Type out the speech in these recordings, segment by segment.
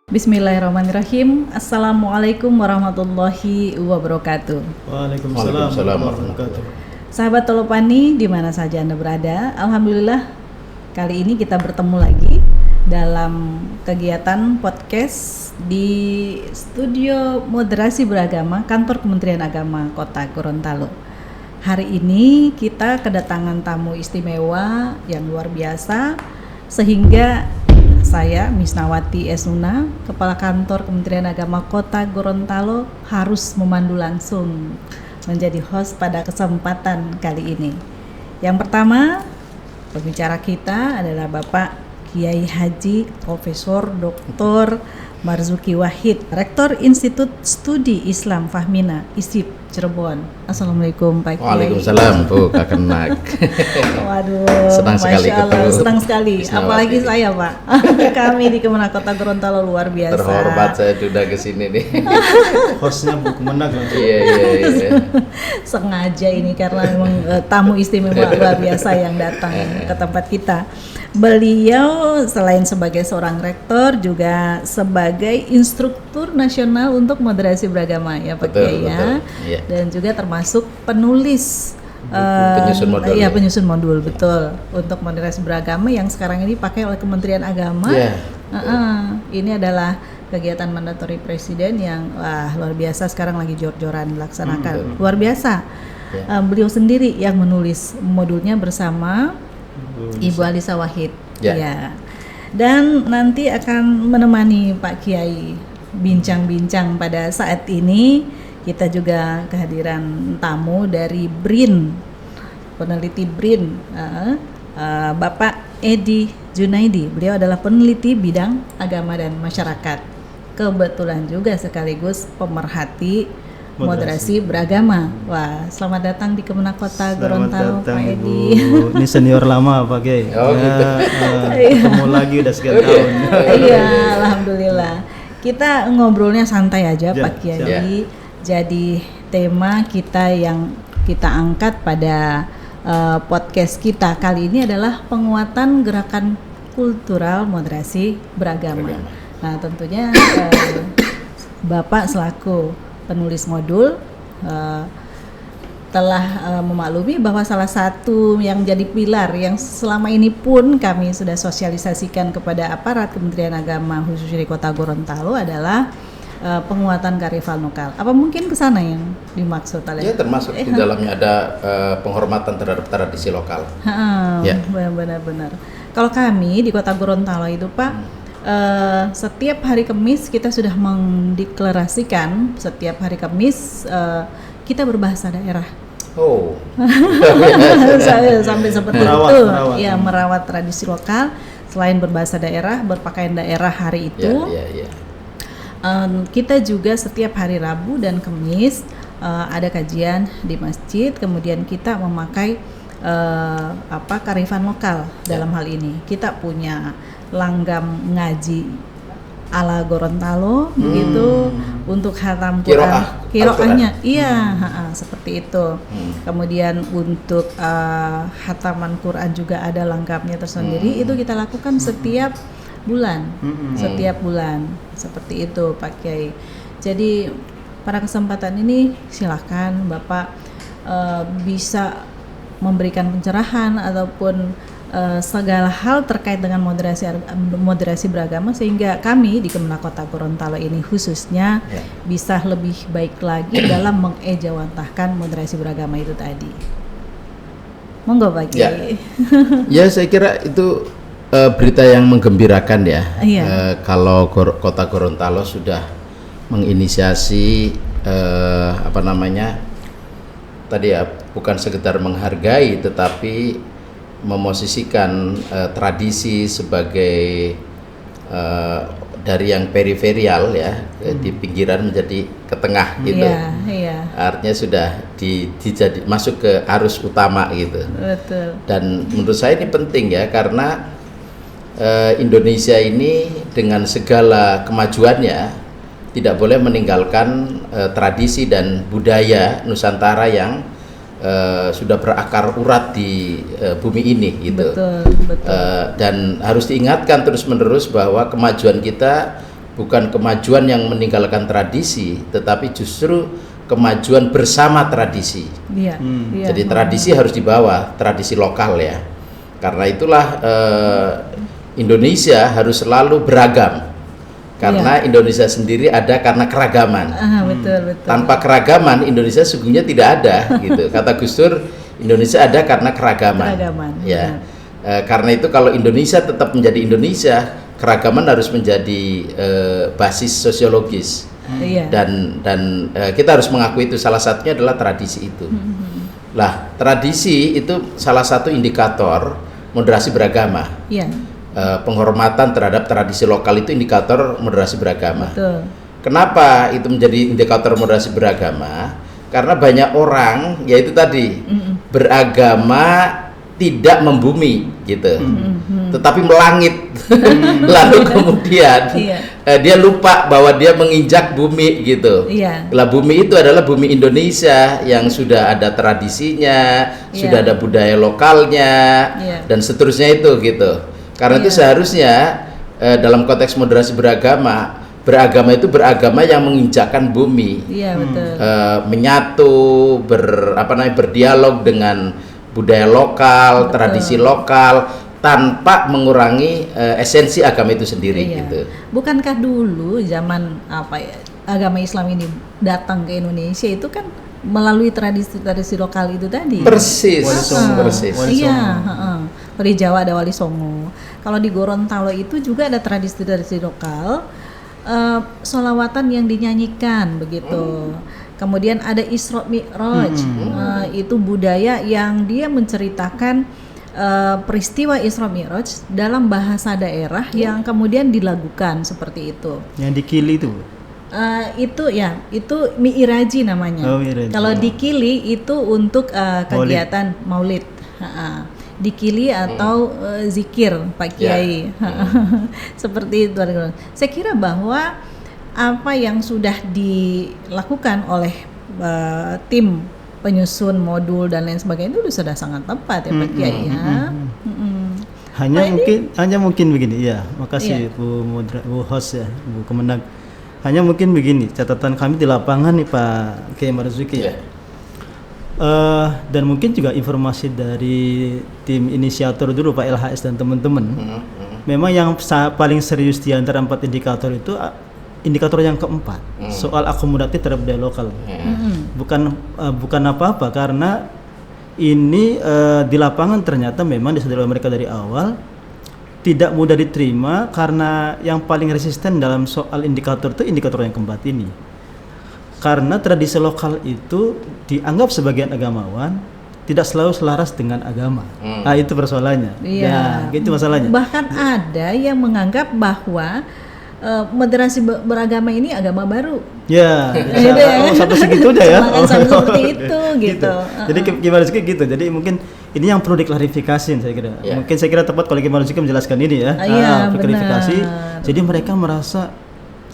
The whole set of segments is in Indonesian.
Bismillahirrahmanirrahim. Assalamualaikum warahmatullahi wabarakatuh. Waalaikumsalam warahmatullahi wabarakatuh. Sahabat Tolopani, di mana saja Anda berada, alhamdulillah kali ini kita bertemu lagi dalam kegiatan podcast di Studio Moderasi Beragama Kantor Kementerian Agama Kota Gorontalo. Hari ini kita kedatangan tamu istimewa yang luar biasa, sehingga saya, Misnawati Esnuna, Kepala Kantor Kementerian Agama Kota Gorontalo, harus memandu langsung menjadi host pada kesempatan kali ini. Yang pertama, pembicara kita adalah Bapak Kiai Haji Profesor Dr. Marzuki Wahid, Rektor Institut Studi Islam Fahmina, ISIP, Cirebon. Assalamualaikum Pak Kiai. Waalaikumsalam Bu Kakenak. Waduh, senang sekali ketemu. Senang sekali. Misnawati. Apalagi saya Pak. Kami di Kemenak Kota Gorontalo luar biasa. Terhormat saya sudah kesini nih. Hostnya Bu Kemenak. Iya. Sengaja ini karena memang tamu istimewa luar biasa yang datang ke tempat kita. Beliau selain sebagai seorang rektor juga sebagai instruktur nasional untuk moderasi beragama ya Pak Kiai ya. Iya. Dan juga termasuk penulis penyusun modul. Iya, penyusun modul, betul, untuk moderasi beragama yang sekarang ini dipakai oleh Kementerian Agama. Iya. Ini adalah kegiatan mandatori presiden yang luar biasa, sekarang lagi jor-joran dilaksanakan. Luar biasa. Ya. Beliau sendiri yang menulis modulnya bersama Ibu Alisa Wahid. Ya. Ya. Dan nanti akan menemani Pak Kiai bincang-bincang pada saat ini. Kita juga kehadiran tamu dari BRIN, peneliti BRIN, Bapak Edi Junaidi. Beliau adalah peneliti bidang agama dan masyarakat. Kebetulan juga sekaligus pemerhati moderasi beragama. Wah, selamat datang di Kemenak Kota Gorontalo, Pak Edi. Ini senior lama Pak Kiai. Oh, gitu. Ketemu lagi udah sekian tahun. Iya, alhamdulillah. Kita ngobrolnya santai aja Ya, Pak Kiai. siap. Jadi tema kita yang kita angkat pada podcast kita kali ini adalah penguatan gerakan kultural moderasi beragama. Nah, tentunya Bapak selaku penulis modul telah memaklumi bahwa salah satu yang jadi pilar yang selama ini pun kami sudah sosialisasikan kepada aparat Kementerian Agama khususnya di Kota Gorontalo adalah penguatan kearifan lokal. Apa mungkin ke sana yang dimaksud oleh? Ya, termasuk di dalamnya ada penghormatan terhadap tradisi lokal. Ya. Benar-benar. Kalau kami di Kota Gorontalo itu Pak, setiap hari Kamis kita sudah mendeklarasikan setiap hari Kamis kita berbahasa daerah. Oh. Sampai seperti Merawat. itu. Ya, merawat tradisi lokal. Selain berbahasa daerah, berpakaian daerah hari itu. Ya. Kita juga setiap hari Rabu dan Kamis ada kajian di masjid. Kemudian kita memakai kearifan lokal dalam hal ini. Kita punya langgam ngaji ala Gorontalo begitu untuk khatam Quran. Kiroahnya, iya, seperti itu. Kemudian untuk khataman Quran juga ada lengkapnya tersendiri. Itu kita lakukan setiap bulan, seperti itu Pak Kiai. Jadi pada kesempatan ini silakan Bapak bisa memberikan pencerahan ataupun segala hal terkait dengan moderasi beragama sehingga kami di Kemenak Kota Gorontalo ini khususnya bisa lebih baik lagi dalam mengejawantahkan moderasi beragama itu tadi. Monggo Pak Kiai. Ya, saya kira itu berita yang menggembirakan ya. Iya. Kalau Kota Gorontalo sudah menginisiasi tadi ya, bukan sekedar menghargai tetapi memosisikan tradisi sebagai dari yang periferial ya di pinggiran menjadi ke tengah gitu. Iya. Artinya sudah masuk ke arus utama gitu. Betul. Dan menurut saya ini penting ya karena Indonesia ini dengan segala kemajuannya tidak boleh meninggalkan tradisi dan budaya Nusantara yang sudah berakar urat di bumi ini gitu. Betul. Dan harus diingatkan terus-menerus bahwa kemajuan kita bukan kemajuan yang meninggalkan tradisi, tetapi justru kemajuan bersama tradisi. Iya. Iya. Jadi tradisi harus dibawa, tradisi lokal ya. Karena itulah Indonesia harus selalu beragam. Karena Indonesia sendiri ada karena keragaman. Betul. Tanpa keragaman Indonesia sesungguhnya tidak ada gitu. Kata Gus Dur, Indonesia ada karena keragaman. Ya. Karena itu kalau Indonesia tetap menjadi Indonesia, keragaman harus menjadi basis sosiologis. Dan kita harus mengakui itu, salah satunya adalah tradisi itu. Lah, tradisi itu salah satu indikator moderasi beragama. Penghormatan terhadap tradisi lokal itu indikator moderasi beragama. Betul. Kenapa itu menjadi indikator moderasi beragama? Karena banyak orang, yaitu tadi beragama tidak membumi gitu, tetapi melangit. Lalu kemudian dia lupa bahwa dia menginjak bumi gitu. Lah bumi itu adalah bumi Indonesia yang sudah ada tradisinya, sudah ada budaya lokalnya, dan seterusnya itu gitu. Karena itu seharusnya dalam konteks moderasi beragama itu beragama yang menginjakkan bumi, menyatu, berdialog dengan budaya lokal, tradisi lokal, tanpa mengurangi esensi agama itu sendiri gitu. Bukankah dulu zaman agama Islam ini datang ke Indonesia itu kan melalui tradisi lokal itu tadi? Persis. Di Jawa ada Wali Songo. Kalau di Gorontalo itu juga ada tradisi lokal, sholawatan yang dinyanyikan begitu. Kemudian ada Isra Mi'raj, itu budaya yang dia menceritakan peristiwa Isra Mi'raj dalam bahasa daerah yang kemudian dilakukan seperti itu. Yang di Kili itu? Itu Mi'iraji namanya. Kalau di Kili itu untuk kegiatan Maulid. Di Kili atau zikir Pak Kiai. Seperti itu. Saya kira bahwa apa yang sudah dilakukan oleh tim penyusun modul dan lain sebagainya itu sudah sangat tepat ya Pak Kiai ya. Hanya mungkin begini ya. Makasih Bu host ya, Bu Kemenag. Hanya mungkin begini, catatan kami di lapangan nih Pak Kiai Marzuki ya. Dan mungkin juga informasi dari tim inisiator dulu Pak LHS dan teman-teman. Memang yang paling serius di antara 4 indikator itu indikator yang keempat, soal akomodatif terhadap budaya lokal. Bukan apa-apa, karena ini di lapangan ternyata memang disadari oleh mereka dari awal tidak mudah diterima, karena yang paling resisten dalam soal indikator itu indikator yang keempat ini. Karena tradisi lokal itu dianggap sebagian agamawan tidak selalu selaras dengan agama. Nah, itu persoalannya. Ya, gitu masalahnya. Bahkan ada yang menganggap bahwa moderasi beragama ini agama baru. Ya, sampai segitu udah ya. Sampai seperti itu gitu. Jadi gimana sih gitu. Jadi mungkin ini yang perlu diklarifikasi saya kira. Mungkin saya kira tepat kalau gimana sih menjelaskan ini ya. Klarifikasi. Jadi mereka merasa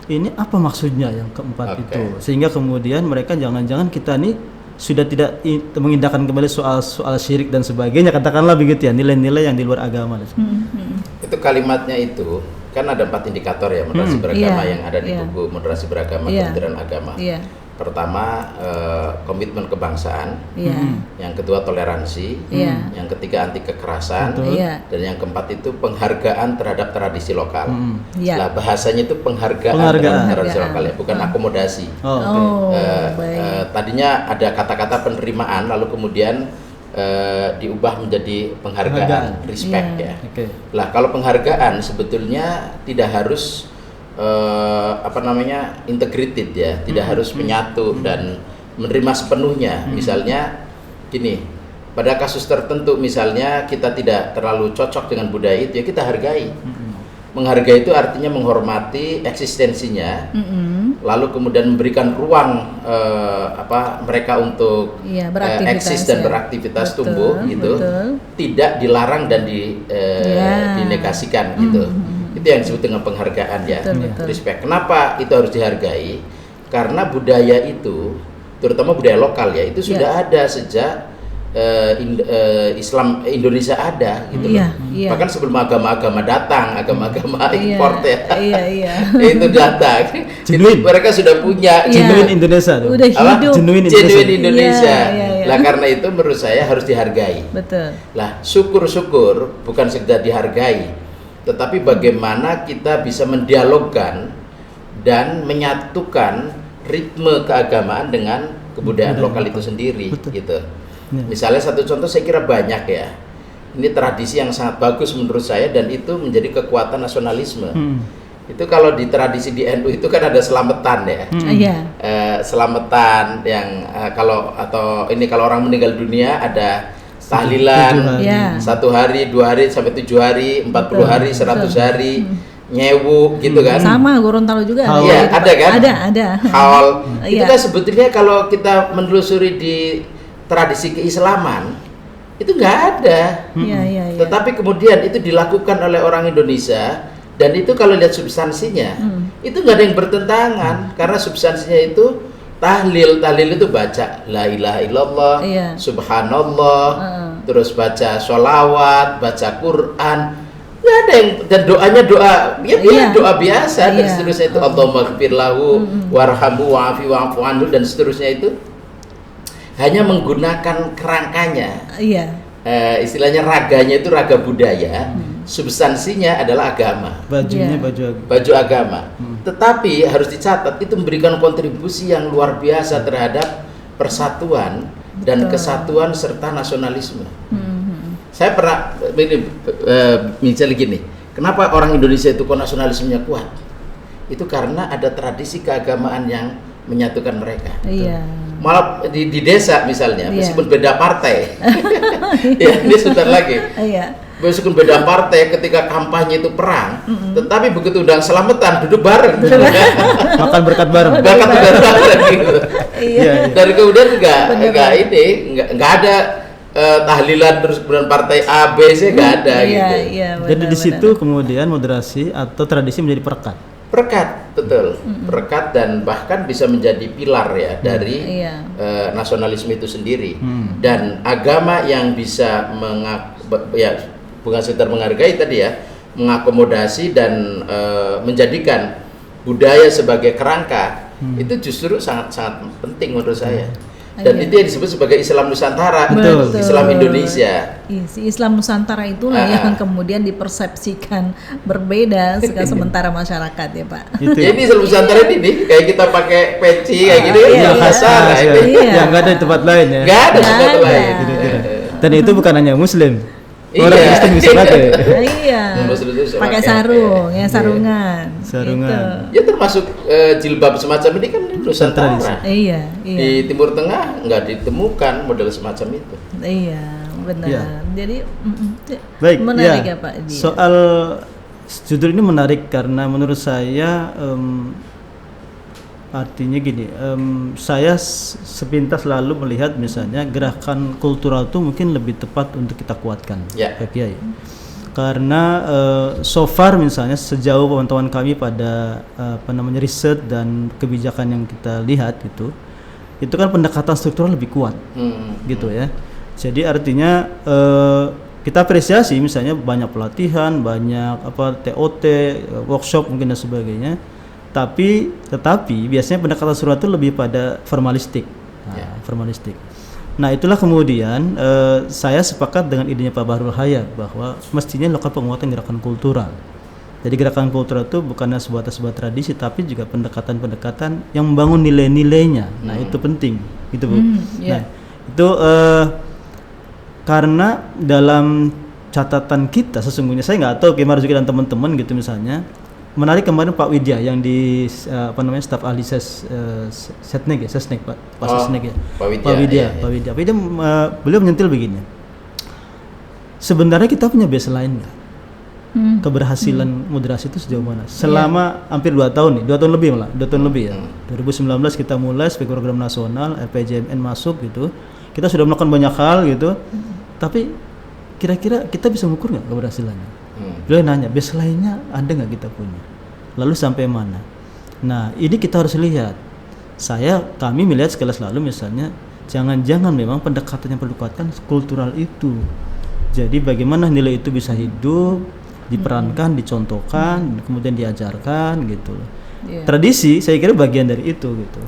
ini apa maksudnya yang keempat itu, sehingga kemudian mereka jangan-jangan kita nih sudah tidak mengindahkan kembali soal syirik dan sebagainya, katakanlah begitu ya, nilai-nilai yang di luar agama. Itu kalimatnya itu kan ada 4 indikator ya moderasi beragama yang ada di buku moderasi beragama Kementerian Agama. Pertama komitmen kebangsaan, yang kedua toleransi, yang ketiga anti kekerasan, dan yang keempat itu penghargaan terhadap tradisi lokal. Nah, bahasanya itu penghargaan terhadap tradisi lokal ya, bukan akomodasi. Tadinya ada kata-kata penerimaan, lalu kemudian diubah menjadi penghargaan, respect ya. Lah kalau penghargaan sebetulnya tidak harus integrated ya, tidak harus menyatu dan menerima sepenuhnya. Misalnya gini, pada kasus tertentu misalnya kita tidak terlalu cocok dengan budaya itu ya kita hargai. Menghargai itu artinya menghormati eksistensinya, lalu kemudian memberikan ruang mereka untuk eksis dan beraktivitas tumbuh gitu, tidak dilarang dan dinegasikan gitu. Itu yang disebut dengan penghargaan ya, respect. Kenapa itu harus dihargai? Karena budaya itu, terutama budaya lokal ya, itu sudah ada sejak Islam Indonesia ada gitu loh. Iya. Bahkan sebelum agama-agama datang, agama-agama import ya. Iya. Itu datang. Genuine. Mereka sudah punya Genuine Indonesia tuh. Udah apa? hidup. Genuine Indonesia. Genuine Indonesia. Iya. Lah karena itu menurut saya harus dihargai. Betul. Lah syukur-syukur bukan sekedar dihargai, tetapi bagaimana kita bisa mendialogkan dan menyatukan ritme keagamaan dengan kebudayaan lokal itu sendiri. Betul. Gitu. Ya. Misalnya satu contoh saya kira banyak ya. Ini tradisi yang sangat bagus menurut saya dan itu menjadi kekuatan nasionalisme. Itu kalau di tradisi di NU itu kan ada selamatan ya. Iya. Selamatan yang kalau orang meninggal dunia ada tahlilan Iya. 1 hari, 2 hari sampai 7 hari, 40 hari, 100 hari, nyewu gitu kan. Sama Gorontalo juga ada. Iya, gitu, ada Pak. kan? Ada. Haul. Itu Iya. kan sebetulnya kalau kita menelusuri di tradisi keislaman itu nggak ada. Iya. Tetapi kemudian itu dilakukan oleh orang Indonesia dan itu kalau lihat substansinya itu nggak ada yang bertentangan karena substansinya itu tahlil itu baca la ilaha illallah, Iya. subhanallah, terus baca sholawat, baca Quran, nggak ada yang, dan doanya doa biasa dan seterusnya itu Allahumma ghfir lahu warhamhu wa'afi wa'fu anhu dan seterusnya itu hanya menggunakan kerangkanya. Iya. Istilahnya raganya itu raga budaya, substansinya adalah agama. Bajunya Iya. Baju agama. Tetapi harus dicatat itu memberikan kontribusi yang luar biasa terhadap persatuan dan kesatuan serta nasionalisme. Saya pernah misalnya gini, kenapa orang Indonesia itu kok nasionalismenya kuat? Itu karena ada tradisi keagamaan yang menyatukan mereka. Iya. Malah di desa misalnya, Iya. meskipun beda partai, ya ini sebentar lagi. Iya. Meskipun beda partai, ketika kampanye itu perang, tetapi begitu udah selamatan duduk bareng, makan berkat bareng. bahkan bareng gitu. Iya. Dan kemudian nggak ada tahlilan terus kemudian partai A, B, C nggak ada gitu. Iya. Jadi di situ kemudian moderasi atau tradisi menjadi perekat. Perekat, betul. Perekat dan bahkan bisa menjadi pilar ya dari Iya. nasionalisme itu sendiri. Dan agama yang bisa bukan sekedar menghargai tadi ya, mengakomodasi dan menjadikan budaya sebagai kerangka itu justru sangat penting menurut saya. Dan Iya. itu yang disebut sebagai Islam Nusantara, Betul. Islam Indonesia. Si Islam Nusantara itulah yang kemudian dipersepsikan berbeda sementara masyarakat ya Pak. Gitu. Ya, ini Islam Nusantara ini kayak kita pakai peci kayak gini iya, kan Nusantara ya. ini. Iya. Yang nggak ada di tempat lain ya. Nggak ada Nggak tempat ada. lain. Kira-kira. Dan itu bukan hanya Muslim. Iya. Orang Kristen bisa pakai. Iya. Muslim itu bisa Pakai pakai. sarung, ya sarungan. Sarungan. Gitu. Ya termasuk jilbab semacam ini kan Nusantara. Iya. Di Timur Tengah nggak ditemukan model semacam itu. Iya, benar. Iya. Jadi Baik, menarik ya. ya Pak. Dia. Soal judul ini menarik karena menurut saya artinya gini, saya sepintas lalu melihat misalnya gerakan kultural itu mungkin lebih tepat untuk kita kuatkan, Ya. Pak Kiai. Karena so far misalnya sejauh pemantauan kami pada riset dan kebijakan yang kita lihat itu kan pendekatan struktural lebih kuat, gitu ya. Jadi artinya kita apresiasi misalnya banyak pelatihan, banyak TOT, workshop mungkin dan sebagainya. Tetapi biasanya pendekatan struktural itu lebih pada formalistik. Formalistik. Nah, itulah kemudian saya sepakat dengan idenya Pak Bahrul Hayat bahwa mestinya lakukan penguatan gerakan kultural. Jadi gerakan kultural itu bukannya sebuah tradisi, tapi juga pendekatan-pendekatan yang membangun nilai-nilainya. Nah, itu penting, gitu Bu. Iya. Nah, itu karena dalam catatan kita sesungguhnya saya nggak tahu Kiai Marzuki dan teman-teman gitu misalnya. Menarik kemarin Pak Widya yang di staf ahli Sesnek Pak Sesnek ya. Pak Widya. Beliau menyentil begini. Sebenarnya kita punya baseline nggak? Keberhasilan moderasi itu sejauh mana? Selama hampir 2 tahun nih, 2 tahun lebih malah, 2 tahun lebih ya. 2019 kita mulai sebagai program nasional, RPJMN masuk gitu. Kita sudah melakukan banyak hal gitu. Tapi kira-kira kita bisa mengukur nggak keberhasilannya? Beliau nanya, baseline-nya ada nggak kita punya? Lalu sampai mana? Nah, ini kita harus lihat. Kami melihat sekelas lalu misalnya jangan-jangan memang pendekatan yang perlu dikuatkan kultural itu. Jadi bagaimana nilai itu bisa hidup, diperankan, dicontohkan, kemudian diajarkan gitu. Tradisi saya kira bagian dari itu gitu.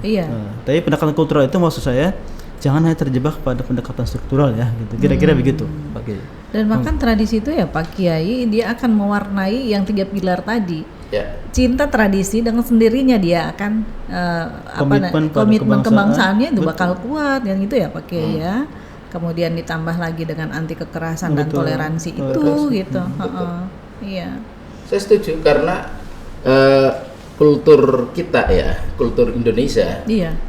Tapi pendekatan kultural itu maksud saya jangan hanya terjebak pada pendekatan struktural ya gitu. Kira-kira begitu Pak Kiai. Dan bahkan tradisi itu ya Pak Kiai, dia akan mewarnai yang 3 pilar tadi. Cinta tradisi dengan sendirinya dia akan komitmen kebangsaannya itu bakal kuat yang itu ya Pak Kiai ya. Kemudian ditambah lagi dengan anti kekerasan dan toleransi itu gitu. Iya. Saya setuju karena kultur kita ya, kultur Indonesia.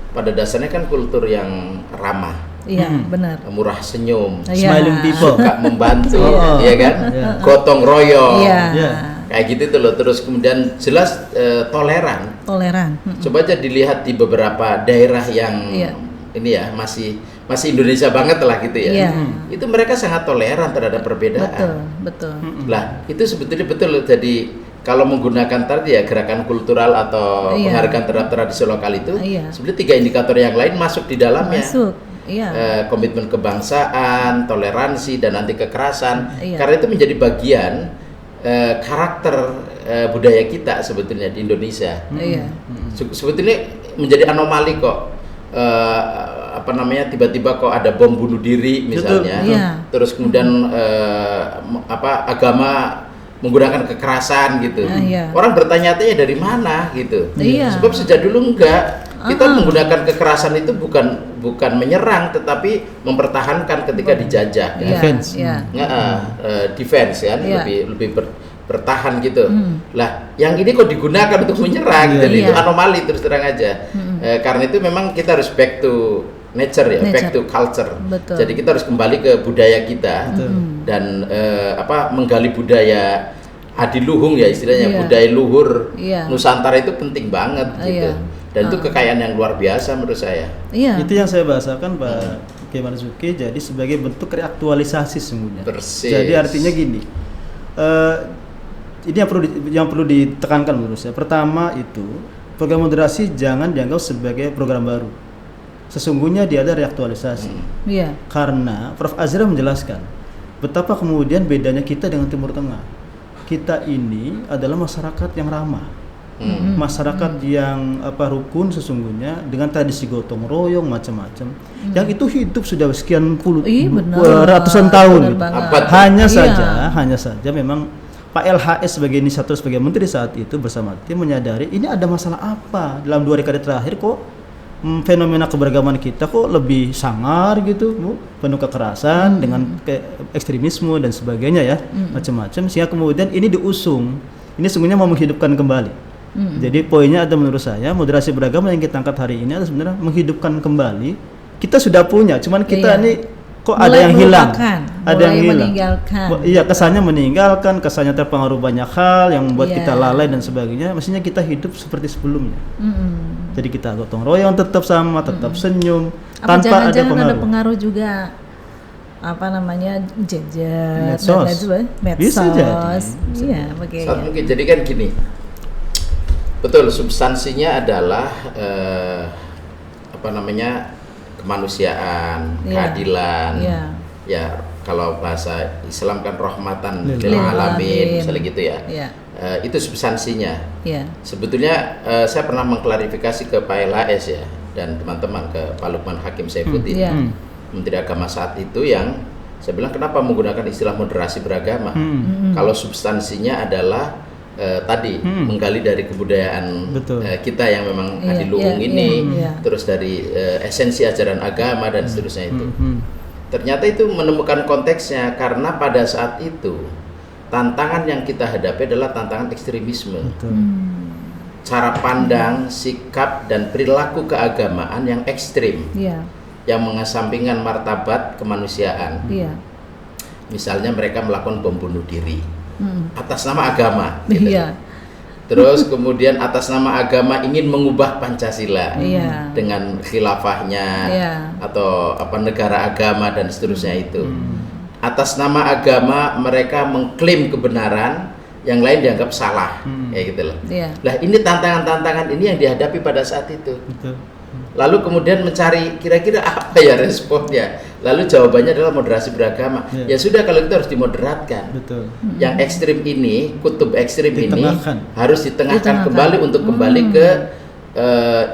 Pada dasarnya kan kultur yang ramah. Iya, benar. Murah senyum, smiling people, suka membantu, ya kan? Gotong royong. Kayak gitu tuh loh. Terus kemudian jelas toleran. Coba aja dilihat di beberapa daerah yang ini ya masih Indonesia banget lah gitu ya. Itu mereka sangat toleran terhadap perbedaan. Betul. Lah, itu sebetulnya betul loh. Jadi kalau menggunakan tadi ya gerakan kultural atau penghargaan terhadap tradisi lokal itu, sebenarnya 3 indikator yang lain masuk di dalamnya. Komitmen kebangsaan, toleransi, dan anti kekerasan. Karena itu menjadi bagian karakter budaya kita sebetulnya di Indonesia. Sebetulnya menjadi anomali kok. Tiba-tiba kok ada bom bunuh diri misalnya. Terus kemudian agama menggunakan kekerasan gitu. Orang bertanya-tanya dari mana gitu. Sebab sejak dulu enggak. Kita menggunakan kekerasan itu bukan menyerang, tetapi mempertahankan ketika dijajah. Defense. Defense kan, lebih bertahan gitu. Lah, yang ini kok digunakan untuk menyerang. Jadi itu anomali terus terang aja. Karena itu memang kita harus back to nature ya, back to culture. Jadi kita harus kembali ke budaya kita dan menggali budaya adiluhung ya istilahnya, budaya luhur Nusantara itu penting banget gitu. Dan itu kekayaan yang luar biasa menurut saya. Itu yang saya bahasakan Pak Kiai Marzuki, jadi sebagai bentuk reaktualisasi sesungguhnya. Jadi artinya gini, ini yang perlu ditekankan menurut saya. Pertama itu program moderasi jangan dianggap sebagai program baru. Sesungguhnya dia ada reaktualisasi. Karena Prof. Azra menjelaskan betapa kemudian bedanya kita dengan Timur Tengah. Kita ini adalah masyarakat yang ramah, masyarakat yang rukun sesungguhnya dengan tradisi gotong royong macam-macam. Yang itu hidup sudah sekian ratusan tahun. Gitu. Hanya saja memang Pak LHS sebagai inisiator, sebagai menteri saat itu bersama tim menyadari ini ada masalah apa dalam 2 dekade terakhir kok fenomena keberagaman kita kok lebih sangar gitu, Bu, penuh kekerasan dengan ekstremisme dan sebagainya ya, macam-macam, sehingga kemudian ini diusung. Ini sesungguhnya mau menghidupkan kembali. Jadi poinnya ada menurut saya moderasi beragama yang kita angkat hari ini adalah sebenarnya menghidupkan kembali. Kita sudah punya, cuman kita ini kok mulai ada yang hilang, ada yang hilang. Kesannya meninggalkan, kesannya terpengaruh banyak hal yang membuat kita lalai dan sebagainya. Mestinya kita hidup seperti sebelumnya. Jadi kita gotong royong tetap sama, tetap senyum, tanpa ada pengaruh. Ada pengaruh juga gadget, medsos. Bisa jadi. Saat mungkin jadi kan gini. Betul, substansinya adalah kemanusiaan, keadilan. Ya, kalau bahasa Islam kan rahmatan lil alamin, misalnya gitu ya. Itu substansinya. Sebetulnya saya pernah mengklarifikasi ke Pak LHS ya dan teman-teman, ke Pak Lukman Hakim Saifuddin, Menteri Agama saat itu, yang saya bilang kenapa menggunakan istilah moderasi beragama kalau substansinya adalah menggali dari kebudayaan kita yang memang adiluhung ini, terus dari esensi ajaran agama dan seterusnya itu. Ternyata itu menemukan konteksnya karena pada saat itu tantangan yang kita hadapi adalah tantangan ekstremisme. Cara pandang, sikap, dan perilaku keagamaan yang ekstrim, yang mengesampingkan martabat kemanusiaan. Misalnya mereka melakukan bom bunuh diri atas nama agama, gitu. Terus kemudian atas nama agama ingin mengubah Pancasila dengan khilafahnya atau negara agama dan seterusnya itu. Atas nama agama mereka mengklaim kebenaran, yang lain dianggap salah, kayak gitu loh. Nah, ini tantangan-tantangan ini yang dihadapi pada saat itu. Lalu kemudian mencari kira-kira apa ya responnya. Lalu jawabannya adalah moderasi beragama. Ya sudah, kalau itu harus dimoderatkan. Betul. Yang ekstrim ini, kutub ekstrim ini harus ditengahkan kembali untuk kembali ke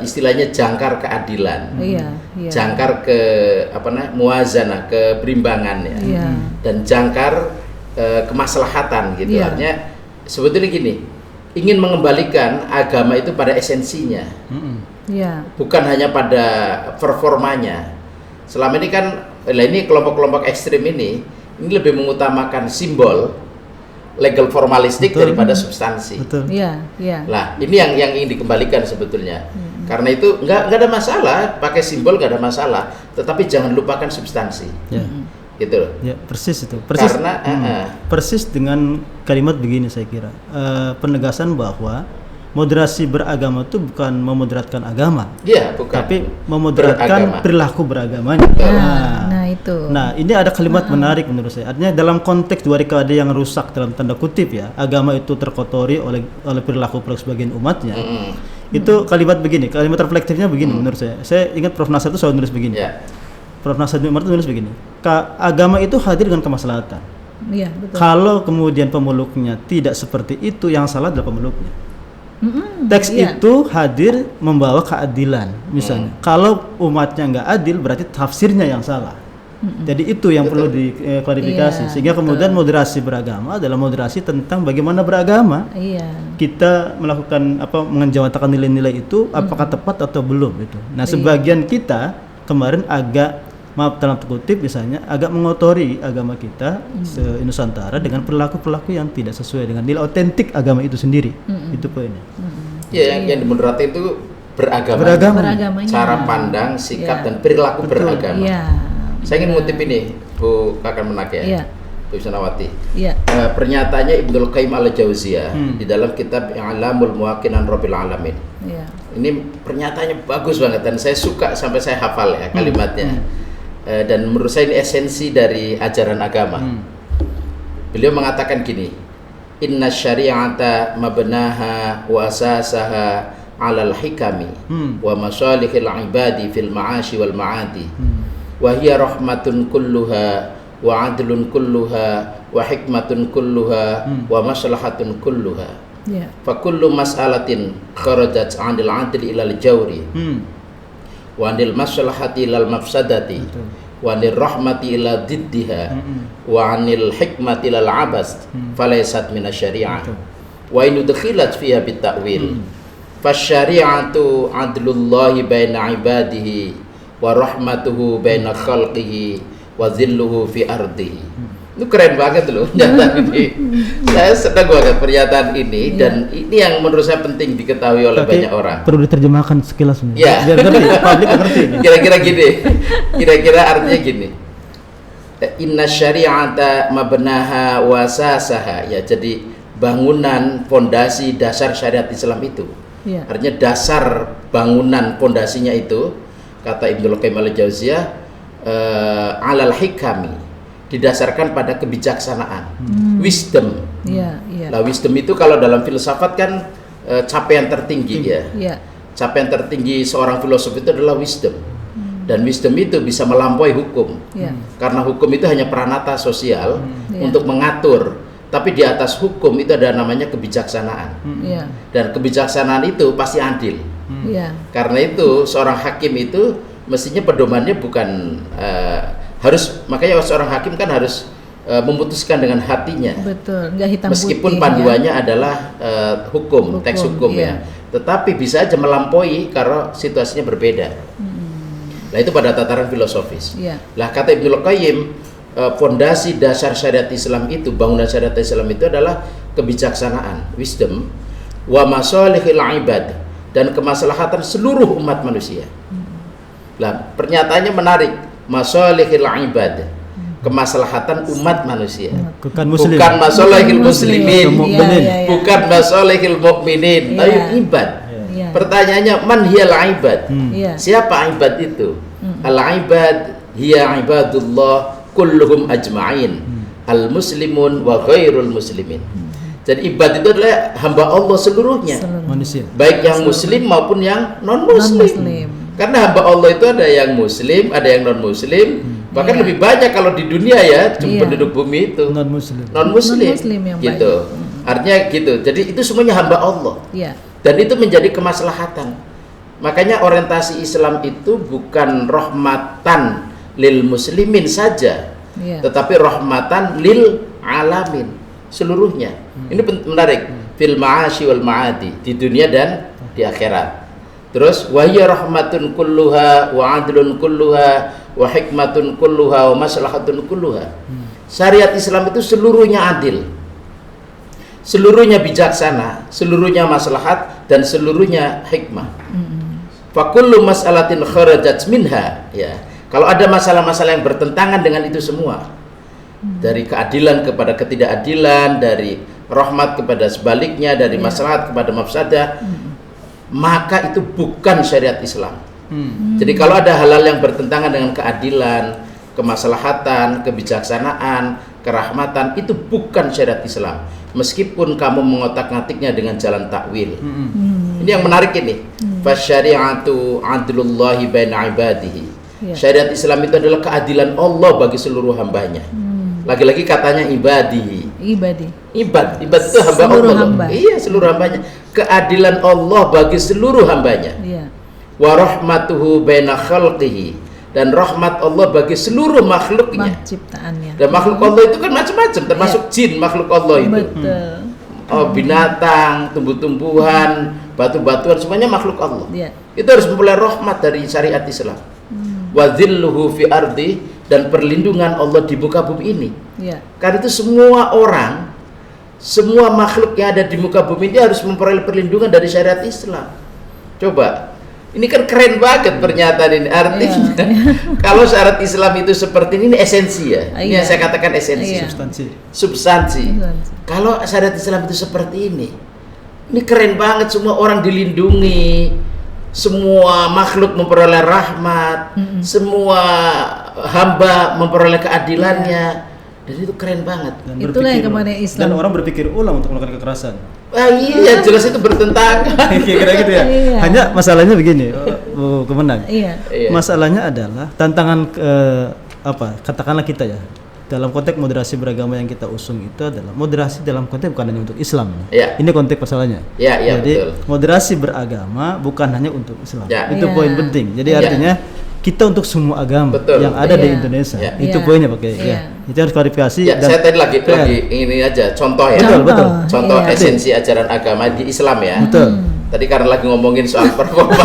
istilahnya jangkar keadilan. Jangkar ke muazanah, keberimbangan ya. Dan jangkar kemaslahatan gitu. Artinya sebetulnya gini, ingin mengembalikan agama itu pada esensinya. Bukan hanya pada performanya. Selama ini kan ini kelompok-kelompok ekstrim ini lebih mengutamakan simbol legal formalistik daripada substansi. Lah ini yang ingin dikembalikan sebetulnya. Karena itu nggak ada masalah pakai simbol, nggak ada masalah, tetapi jangan lupakan substansi. Gitu loh. Ya, persis itu. Persis. Karena persis dengan kalimat begini saya kira. Penegasan bahwa moderasi beragama itu bukan memoderatkan agama. Iya, bukan. Tapi memoderatkan perilaku beragamanya. Itu. Nah, ini ada kalimat menarik menurut saya. Artinya dalam konteks 2 dekade yang rusak dalam tanda kutip ya, agama itu terkotori oleh perilaku sebagian umatnya. Itu kalimat begini, kalimat reflektifnya begini menurut saya. Saya ingat Prof. Nasr itu selalu nulis begini. Prof. Nasr itu nulis begini. Agama itu hadir dengan kemaslahatan. Betul. Kalau kemudian pemeluknya tidak seperti itu, yang salah adalah pemeluknya. Teks itu hadir membawa keadilan misalnya. Kalau umatnya nggak adil berarti tafsirnya yang salah. Jadi itu yang perlu diklarifikasi. Sehingga kemudian moderasi beragama adalah moderasi tentang bagaimana beragama. Kita melakukan menjawatakan nilai-nilai itu apakah tepat atau belum itu. Nah, sebagian kita kemarin agak, maaf dalam kutip misalnya, agak mengotori agama kita se-Nusantara dengan perilaku-perilaku yang tidak sesuai dengan nilai otentik agama itu sendiri. Itu poinnya. Yang dimoderati itu beragama. Cara pandang, sikap dan perilaku beragama. Saya ingin mengutip ini, Bu Kakak Menak ya. Bu Sanawati. Pernyataannya Ibnul Qayyim al-Jauziyah di dalam kitab I'lamul Muwaqqi'in Rabbil Alamin. Ini pernyataannya bagus banget dan saya suka sampai saya hafal ya kalimatnya. Dan menurut saya ini esensi dari ajaran agama. Beliau mengatakan gini, inna syari'ata mabnaha wa asasaha 'alal hikami wa masalihil ibadi fil ma'ashi wal ma'adi wa hiya rahmatun kulluha wa 'adlun kulluha wa hikmatun kulluha wa maslahatun kulluha. Fa kullu mas'alatin kharajat 'anil 'adli ilal jawri wa 'anil maslahati ilal mafsadati wa 'anil rahmati ila diddiha wa 'anil hikmati ilal 'abas falaysat minasyari'ah wa in udkhilat fiha bita'wil fasyari'atu 'adlullahi baina 'ibadihi wa rahmatuhu baina khalqihi wa zilluhu fi ardihi. Itu keren banget loh pernyataan ini. Saya senang banget pernyataan ini dan ini yang menurut saya penting diketahui oleh banyak orang. Perlu diterjemahkan sekilas nih. Ya. Biar ngerti, publik ngerti. Kira-kira gini. Kira-kira artinya gini. Inna syari'ata mabnaha wa asasaha. Ya, jadi bangunan fondasi dasar syariat Islam itu. Artinya dasar bangunan fondasinya itu kata Ibnul Qayyim al-Jauziyah alal hikami, didasarkan pada kebijaksanaan, wisdom. Lah wisdom itu kalau dalam filsafat kan capaian tertinggi ya. Capaian tertinggi seorang filosof itu adalah wisdom. Dan wisdom itu bisa melampaui hukum. Karena hukum itu hanya peranata sosial untuk mengatur, tapi di atas hukum itu ada namanya kebijaksanaan. Dan kebijaksanaan itu pasti adil. Karena itu seorang hakim itu mestinya pedomannya bukan makanya seorang hakim kan harus memutuskan dengan hatinya. Betul, nggak hitam meskipun putih, panduannya adalah hukum, teks hukum ya. Tetapi bisa aja melampaui karena situasinya berbeda. Nah itu pada tataran filosofis. Lah kata Ibnul Qayyim, fondasi dasar syariat Islam itu, bangunan syariat Islam itu adalah kebijaksanaan, wisdom, wa masalihil ibad, dan kemaslahatan seluruh umat manusia. Lah pernyataannya menarik, masalihil ibad, kemaslahatan umat manusia, bukan masalihil muslimin, bukan masalihil mukminin, tapi ibad. Pertanyaannya, man hiyal ibad? Siapa ibad itu? Al ibad hiya ibadullah kulluhum ajma'in, al muslimun wa ghairul muslimin. Jadi ibad itu adalah hamba Allah seluruhnya, manusia, baik yang muslim maupun yang non muslim. Karena hamba Allah itu ada yang muslim, ada yang non muslim, bahkan lebih banyak kalau di dunia ya penduduk bumi itu non muslim Non-muslim yang gitu. Artinya gitu. Jadi itu semuanya hamba Allah. Iya. Dan itu menjadi kemaslahatan. Makanya orientasi Islam itu bukan rahmatan lil muslimin saja, tetapi rahmatan lil alamin, seluruhnya. Ini menarik. Fil ma'ashi wal ma'adi, di dunia dan di akhirat. Terus wa hiya rahmatun kulluha wa adlun kulluha wa hikmatun kulluha wa maslahatun kulluha. Syariat Islam itu seluruhnya adil, seluruhnya bijaksana, seluruhnya maslahat, dan seluruhnya hikmah. Fa kullu mas'alatin kharajat minha, ya. Kalau ada masalah-masalah yang bertentangan dengan itu semua, dari keadilan kepada ketidakadilan, dari rahmat kepada sebaliknya, dari maslahat kepada mafsadah, maka itu bukan syariat Islam. Jadi kalau ada hal-hal yang bertentangan dengan keadilan, kemaslahatan, kebijaksanaan, kerahmatan, itu bukan syariat Islam. Meskipun kamu mengotak-ngatiknya dengan jalan takwil. Ini yang menarik ini. Fasyari'atu adlullahi baina ibadihi. Syariat Islam itu adalah keadilan Allah bagi seluruh hambanya. Lagi-lagi katanya ibadi ibad itu hamba seluruh Allah. Hamba. Iya, seluruh hambanya. Keadilan Allah bagi seluruh hambanya. Wa rahmatuhu baina khalqihi, dan rahmat Allah bagi seluruh makhluknya. Ciptaannya. Dan makhluk Allah itu kan macam-macam, termasuk jin makhluk Allah itu. Betul. Binatang, tumbuh-tumbuhan, batu-batuan, semuanya makhluk Allah. Itu harus memperoleh rahmat dari syariat Islam. Wa dhilluhu fi ardi, dan perlindungan Allah di muka bumi ini. Karena itu semua orang, semua makhluk yang ada di muka bumi ini harus memperoleh perlindungan dari syariat Islam. Coba, ini kan keren banget pernyataan ini. Artinya kalau syariat Islam itu seperti ini esensi ya. Ini yang saya katakan esensi. Substansi. Kalau syariat Islam itu seperti ini keren banget. Semua orang dilindungi, semua makhluk memperoleh rahmat, semua hamba memperoleh keadilannya, dan itu keren banget. Dan itulah yang kemarin Islam. Dan orang berpikir ulang untuk melakukan kekerasan. Iya, jelas itu bertentangan. Kira-kira gitu ya. Hanya masalahnya begini, Bu Kemenang. Masalahnya adalah tantangan katakanlah kita ya, dalam konteks moderasi beragama yang kita usung itu adalah moderasi dalam konteks bukan hanya untuk Islam. Ini konteks masalahnya. Jadi betul. Moderasi beragama bukan hanya untuk Islam. Itu poin penting. Jadi artinya kita untuk semua agama yang ada di Indonesia. Itu poinnya Pak Kiai. Itu harus klarifikasi. Dan saya tadi lagi ini aja contoh ya. Betul. Contoh esensi ajaran agama di Islam ya. Betul. Tadi karena lagi ngomongin soal performa.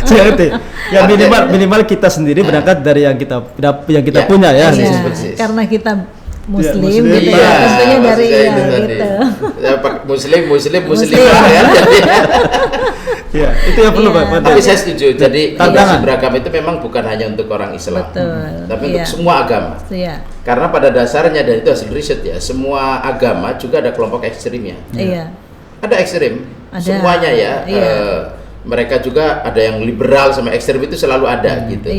Saya ngerti. Ya minimal kita sendiri berangkat dari yang kita punya ya. Karena kita Muslim, gitu ya. Tentunya dari gitu. Muslim ya. Ya, itu yang perlu Pak. Tapi saya setuju. Jadi moderasi beragama itu memang bukan hanya untuk orang Islam, tapi untuk semua agama. Karena pada dasarnya, dan itu hasil riset ya, semua agama juga ada kelompok ekstrimnya. Ada ekstrim, semuanya ya. Mereka juga ada yang liberal sama ekstrem, itu selalu ada gitu.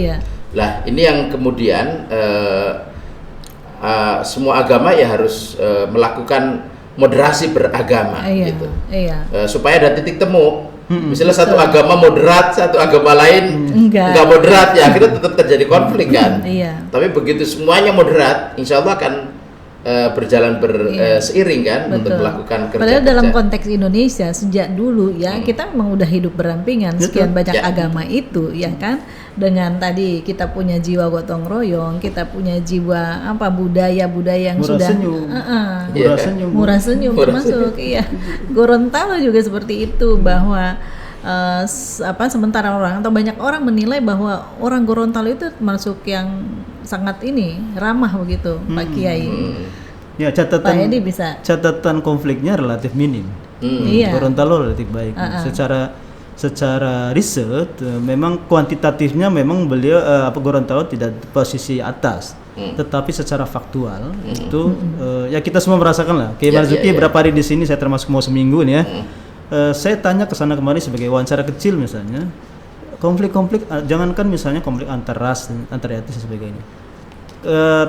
Lah ini yang kemudian semua agama ya harus melakukan moderasi beragama gitu. Supaya ada titik temu. Misalnya satu agama moderat, satu agama lain enggak moderat, ya akhirnya tetap terjadi konflik kan. Tapi begitu semuanya moderat, insya Allah akan berjalan seiring kan untuk melakukan kerja. Padahal dalam konteks Indonesia sejak dulu ya kita memang udah hidup berdampingan sekian banyak agama itu ya kan, dengan tadi kita punya jiwa gotong royong, kita punya jiwa budaya yang murah sudah murah senyum termasuk Gorontalo juga seperti itu, bahwa sementara orang atau banyak orang menilai bahwa orang Gorontalo itu masuk yang sangat ramah begitu Pak Kiai. Ya, catatan konfliknya relatif minim. Gorontalo relatif baik. Secara riset memang kuantitatifnya memang beliau Gorontalo tidak posisi atas. Tetapi secara faktual itu ya kita semua merasakan lah. Kiai Marzuki berapa hari di sini, saya termasuk mau seminggu nih ya. Saya tanya ke sana kemari sebagai wawancara kecil misalnya, konflik-konflik jangankan misalnya konflik antar ras, antar etnis dan sebagainya,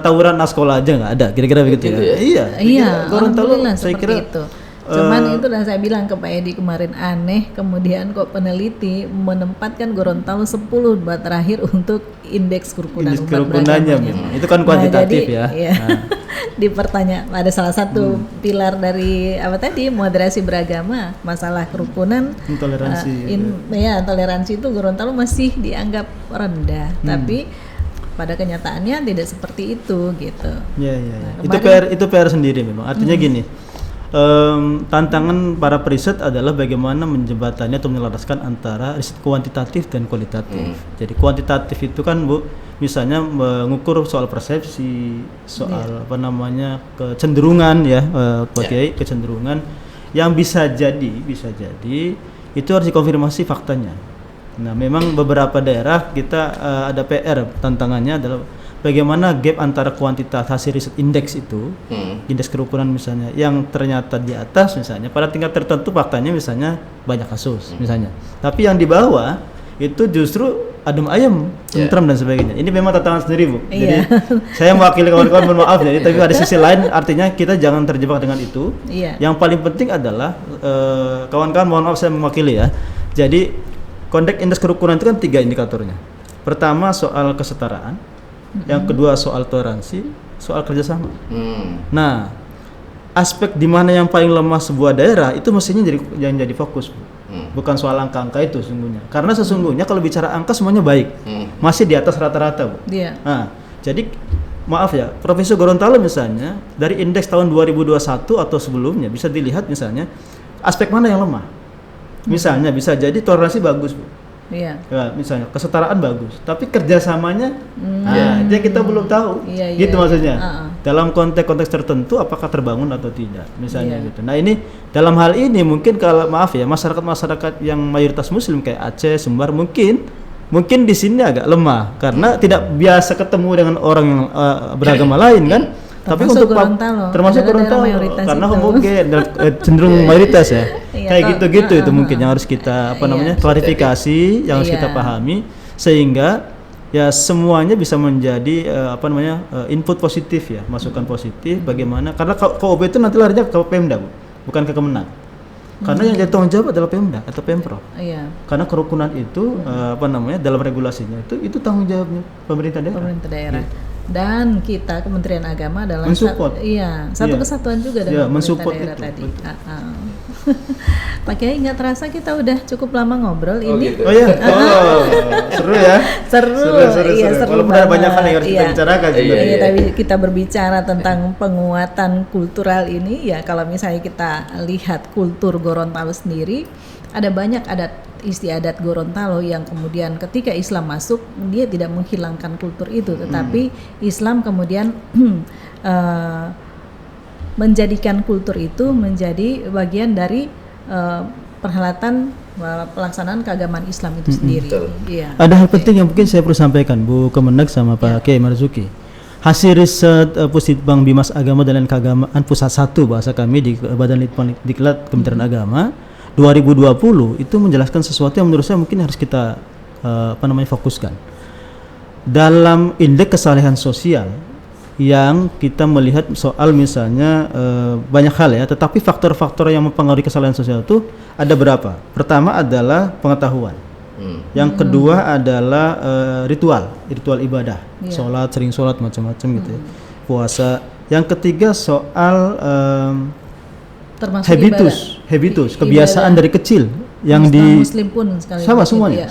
tawuran sekolah aja nggak ada, kira-kira begitu ya. Iya. Gorontalo saya kira itu. Cuman itu dan saya bilang ke Pak Edi kemarin aneh, kemudian kok peneliti menempatkan Gorontalo 10 terakhir untuk indeks kerukunan indeks umat kerukunannya beragama. memang. Itu kan kuantitatif jadi, ya. Iya. Dipertanya ada salah satu pilar dari apa tadi moderasi beragama, masalah kerukunan, Intoleransi. toleransi itu Gorontalo masih dianggap rendah, tapi pada kenyataannya tidak seperti itu gitu. Ya. Nah, Itu PR sendiri memang. Artinya gini, tantangan para periset adalah bagaimana menjembatani atau menyelaraskan antara riset kuantitatif dan kualitatif. Jadi kuantitatif itu kan Bu, misalnya mengukur soal persepsi, soal kecenderungan ya, Pak Kiai, kecenderungan yang bisa jadi itu harus dikonfirmasi faktanya. Nah, memang beberapa daerah kita ada PR, tantangannya adalah bagaimana gap antara kuantitas hasil riset indeks itu, indeks kerukunan misalnya, yang ternyata di atas misalnya, pada tingkat tertentu faktanya misalnya banyak kasus misalnya, tapi yang di bawah itu justru adem ayem, tentram dan sebagainya. Ini memang tantangan sendiri Bu. Jadi saya mewakili kawan-kawan, mohon maaf jadi, tapi ada sisi lain, artinya kita jangan terjebak dengan itu. Yang paling penting adalah kawan-kawan, mohon maaf saya mewakili ya. Jadi konteks indeks kerukunan itu kan 3 indikatornya. Pertama soal kesetaraan, yang kedua soal toleransi, soal kerjasama. Nah, aspek di mana yang paling lemah sebuah daerah itu mestinya jadi fokus, Bu. Bukan soal angka-angka itu sesungguhnya. Karena sesungguhnya kalau bicara angka semuanya baik, masih di atas rata-rata, Bu. Nah, jadi maaf ya, Provinsi Gorontalo misalnya dari indeks tahun 2021 atau sebelumnya bisa dilihat misalnya aspek mana yang lemah. Misalnya bisa jadi toleransi bagus, Bu. Ya, misalnya kesetaraan bagus, tapi kerjasamanya, dia kita belum tahu, gitu maksudnya. Dalam konteks tertentu apakah terbangun atau tidak, misalnya gitu. Nah ini dalam hal ini mungkin kalau maaf ya masyarakat yang mayoritas Muslim kayak Aceh, Sumbar mungkin di sini agak lemah karena tidak biasa ketemu dengan orang yang beragama lain kan. Tapi untuk termasuk Gorontalo karena homogen dan cenderung mayoritas ya. Kayak gitu-gitu itu mungkin yang harus kita klarifikasi, yang harus kita pahami sehingga ya semuanya bisa menjadi input positif ya, masukan positif bagaimana, karena KOB itu nanti larinya ke Pemda, Bu, bukan ke Kemenang. Karena yang jadi tanggung jawab adalah Pemda atau Pemprov. Karena kerukunan itu dalam regulasinya itu tanggung jawabnya pemerintah daerah. Dan kita Kementerian Agama adalah satu kesatuan juga dengan pemerintah daerah tadi. Pak Kiai, nggak terasa kita udah cukup lama ngobrol ini. Gitu. Seru ya. Seru. Walaupun ada banyak hal yang harus kita bicarakan juga. Tapi kita berbicara tentang penguatan kultural ini ya, kalau misalnya kita lihat kultur Gorontalo sendiri, ada banyak adat istiadat Gorontalo yang kemudian ketika Islam masuk dia tidak menghilangkan kultur itu, tetapi Islam kemudian menjadikan kultur itu menjadi bagian dari perhelatan pelaksanaan keagamaan Islam itu sendiri. Ada hal penting yang mungkin saya perlu sampaikan Bu Kemenag sama Pak Kiai Marzuki. Hasil riset Pusitbang Bimas Agama dan Keagamaan Pusat 1 bahasa kami di Badan Litbang Diklat Kementerian Agama 2020 itu menjelaskan sesuatu yang menurut saya mungkin harus kita fokuskan. Dalam indeks kesalehan sosial yang kita melihat soal misalnya banyak hal ya, tetapi faktor-faktor yang mempengaruhi kesalehan sosial itu ada berapa? Pertama adalah pengetahuan. Yang kedua adalah ritual ibadah, sholat, sering sholat macam-macam gitu ya, puasa. Yang ketiga soal habitus, kebiasaan dari kecil yang Muslim pun sekali sama semuanya.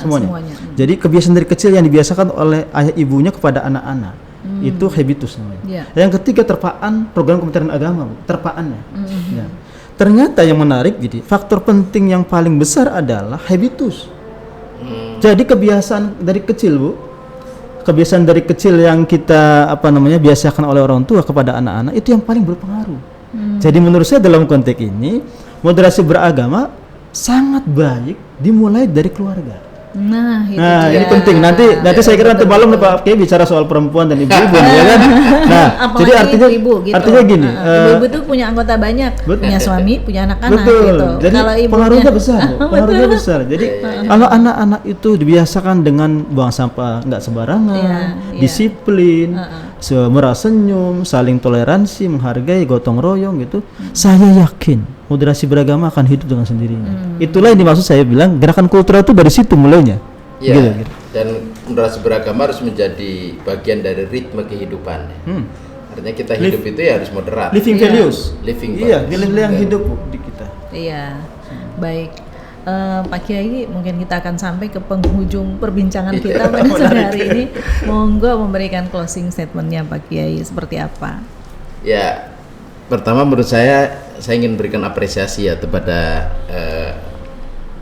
Jadi kebiasaan dari kecil yang dibiasakan oleh ayah ibunya kepada anak-anak itu habitus namanya. Yang ketiga terpaan program Kementerian Agama, terpaannya. Ternyata yang menarik, jadi faktor penting yang paling besar adalah habitus. Jadi kebiasaan dari kecil, Bu. Kebiasaan dari kecil yang kita biasakan oleh orang tua kepada anak-anak itu yang paling berpengaruh. Jadi menurut saya dalam konteks ini moderasi beragama sangat baik dimulai dari keluarga. Nah, ini penting. Nanti saya kira nanti malam Pak Kiai bicara soal perempuan dan ibu-ibu ya kan. Nah, jadi artinya gini, ibu-ibu itu punya anggota banyak, punya suami, punya anak-anak gitu. Jadi kalau pengaruhnya besar. Jadi kalau anak-anak itu dibiasakan dengan buang sampah nggak sembarangan, disiplin, murah senyum, saling toleransi, menghargai, gotong royong gitu. Saya yakin moderasi beragama akan hidup dengan sendirinya. Itulah yang dimaksud saya bilang gerakan kultural itu dari situ mulainya. Ya, Gitu. dan moderasi beragama harus menjadi bagian dari ritme kehidupan. Artinya kita hidup itu ya harus moderat. Living Iya. values. Living Iya, values. nilai-nilai yang Dan- hidup Bu, di kita. Iya, baik. Pak Kiai, mungkin kita akan sampai ke penghujung perbincangan kita pada sore hari ini. Monggo memberikan closing statementnya Pak Kiai seperti apa? Ya, pertama menurut saya ingin berikan apresiasi ya kepada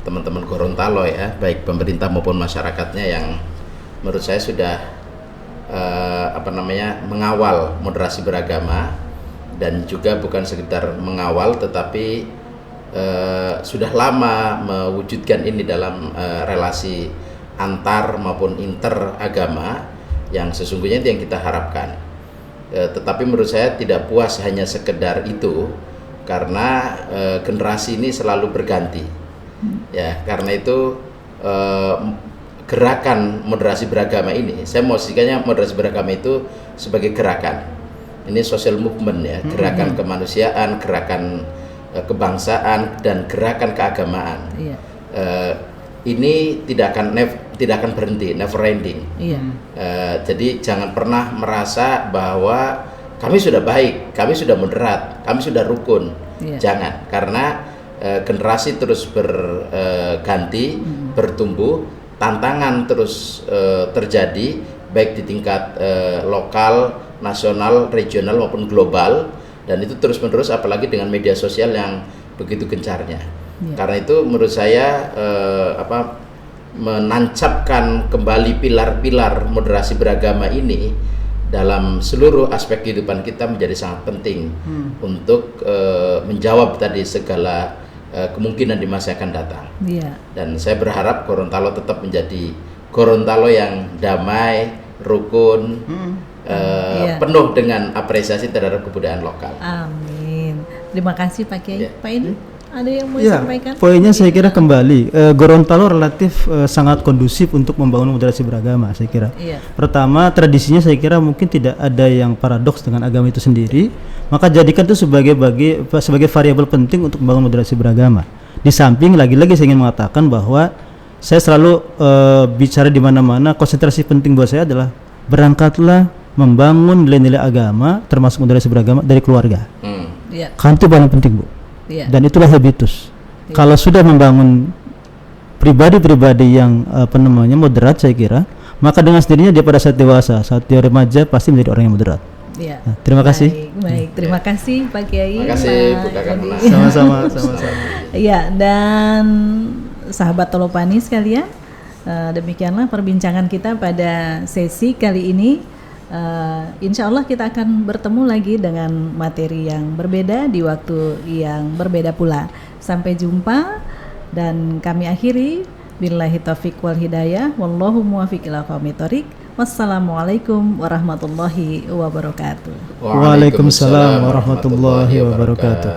teman-teman Gorontalo ya, baik pemerintah maupun masyarakatnya yang menurut saya sudah mengawal moderasi beragama, dan juga bukan sekedar mengawal tetapi sudah lama mewujudkan ini dalam relasi antar maupun inter agama yang sesungguhnya itu yang kita harapkan. Tetapi menurut saya tidak puas hanya sekedar itu, karena generasi ini selalu berganti. Ya, karena itu gerakan moderasi beragama ini, saya memposisikannya moderasi beragama itu sebagai gerakan. Ini social movement ya, gerakan kemanusiaan, gerakan kebangsaan, dan gerakan keagamaan. Iya. Ini tidak akan berhenti, never ending. Iya. Jadi jangan pernah merasa bahwa kami sudah baik, kami sudah moderat, kami sudah rukun. Iya. Jangan, karena generasi terus berganti, bertumbuh, tantangan terus terjadi baik di tingkat lokal, nasional, regional maupun global, dan itu terus-menerus apalagi dengan media sosial yang begitu gencarnya. Karena itu menurut saya menancapkan kembali pilar-pilar moderasi beragama ini dalam seluruh aspek kehidupan kita menjadi sangat penting untuk menjawab tadi segala kemungkinan di masa yang akan datang. Iya. Dan saya berharap Gorontalo tetap menjadi Gorontalo yang damai, rukun, penuh dengan apresiasi terhadap kebudayaan lokal. Amin. Terima kasih Pak Kiai. Ya. Pak Edi, ada yang mau Ya, disampaikan? poinnya saya kira kembali Gorontalo relatif sangat kondusif untuk membangun moderasi beragama, saya kira. Iya. Pertama, tradisinya saya kira mungkin tidak ada yang paradoks dengan agama itu sendiri, maka jadikan itu sebagai variabel penting untuk membangun moderasi beragama. Di samping lagi-lagi saya ingin mengatakan bahwa saya selalu bicara di mana-mana, konsentrasi penting buat saya adalah berangkatlah membangun nilai-nilai agama termasuk moderasi beragama dari keluarga. Iya. Kan itu paling penting, Bu. Iya. Dan itulah habitus. Kalau sudah membangun pribadi-pribadi yang moderat, saya kira, maka dengan sendirinya dia pada saat dewasa, saat dia remaja pasti menjadi orang yang moderat. Iya. Nah, terima kasih. Baik, terima kasih Pak Kiai. Terima kasih Bu Pak Kakak Edi. Menang. Sama-sama. Iya, dan sahabat Tolopani sekalian, demikianlah perbincangan kita pada sesi kali ini. Insya Allah kita akan bertemu lagi dengan materi yang berbeda di waktu yang berbeda pula. Sampai jumpa, dan kami akhiri billahi taufiq wal hidayah, wallahu muwaffiq ila aqwamit thoriq. Wassalamualaikum warahmatullahi wabarakatuh. Waalaikumsalam warahmatullahi wabarakatuh.